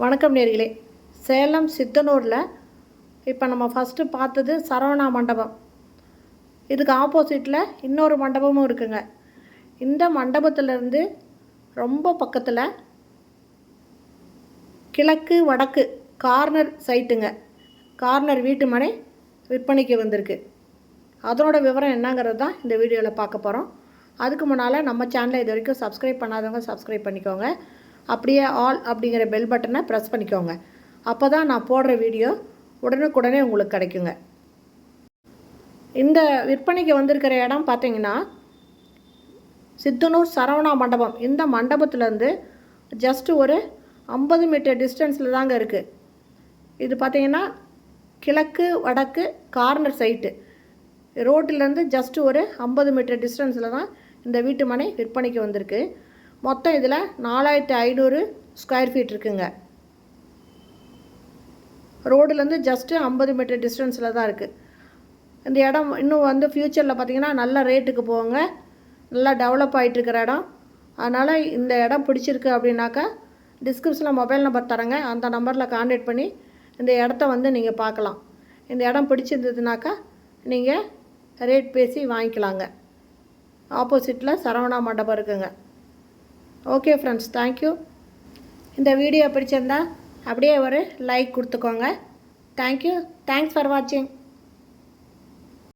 வணக்கம் நேர்களே. சேலம் சித்தனூரில் இப்போ நம்ம ஃபஸ்ட்டு பார்த்தது சரவணா மண்டபம். இதுக்கு ஆப்போசிட்டில் இன்னொரு மண்டபமும் இருக்குங்க. இந்த மண்டபத்திலேருந்து ரொம்ப பக்கத்தில் கிழக்கு வடக்கு கார்னர் சைட்டுங்க, கார்னர் வீட்டு மனை விற்பனைக்கு வந்திருக்கு. அதனோட விவரம் என்னங்கிறது தான் இந்த வீடியோவில் பார்க்க போகிறோம். அதுக்கு முன்னால் நம்ம சேனலை இது வரைக்கும் சப்ஸ்கிரைப் பண்ணாதவங்க சப்ஸ்கிரைப் பண்ணிக்கோங்க. அப்படியே ஆல் அப்படிங்கிற பெல் பட்டனை ப்ரெஸ் பண்ணிக்கோங்க. அப்போ தான் நான் போடுற வீடியோ உடனுக்குடனே உங்களுக்கு கிடைக்குங்க. இந்த விற்பனைக்கு வந்திருக்கிற இடம் பார்த்திங்கன்னா சித்தனூர் சரவணா மண்டபம். இந்த மண்டபத்துலேருந்து ஜஸ்ட்டு ஒரு 50 மீட்டர் டிஸ்டன்ஸில் தாங்க இருக்குது. இது பார்த்திங்கன்னா கிழக்கு வடக்கு கார்னர் சைட்டு. ரோட்டிலேருந்து ஜஸ்ட்டு ஒரு 50 மீட்டர் டிஸ்டன்ஸில் தான் இந்த வீட்டு மனை விற்பனைக்கு வந்திருக்கு. மொத்தம் இதில் 4500 ஸ்கொயர் ஃபீட் இருக்குங்க. ரோடுலேருந்து ஜஸ்ட்டு 50 மீட்டர் டிஸ்டன்ஸில் தான் இருக்குது. இந்த இடம் இன்னும் ஃப்யூச்சரில் பார்த்திங்கன்னா நல்ல ரேட்டுக்கு போங்க, நல்லா டெவலப் ஆகிட்டுருக்கிற இடம். அதனால் இந்த இடம் பிடிச்சிருக்கு அப்படின்னாக்கா டிஸ்கிரிப்ஷனில் மொபைல் நம்பர் தரேங்க. அந்த நம்பரில் கான்டாக்ட் பண்ணி இந்த இடத்த நீங்கள் பார்க்கலாம். இந்த இடம் பிடிச்சிருந்ததுனாக்கா நீங்கள் ரேட் பேசி வாங்கிக்கலாங்க. ஆப்போசிட்டில் சரவணா மண்டபம் இருக்குங்க. Okay friends, thank you. இந்த வீடியோ பிடிச்சிருந்தா அப்படியே ஒரு லைக் கொடுத்துக்கோங்க. தேங்க்யூ. தேங்க்ஸ் ஃபார் வாட்சிங்.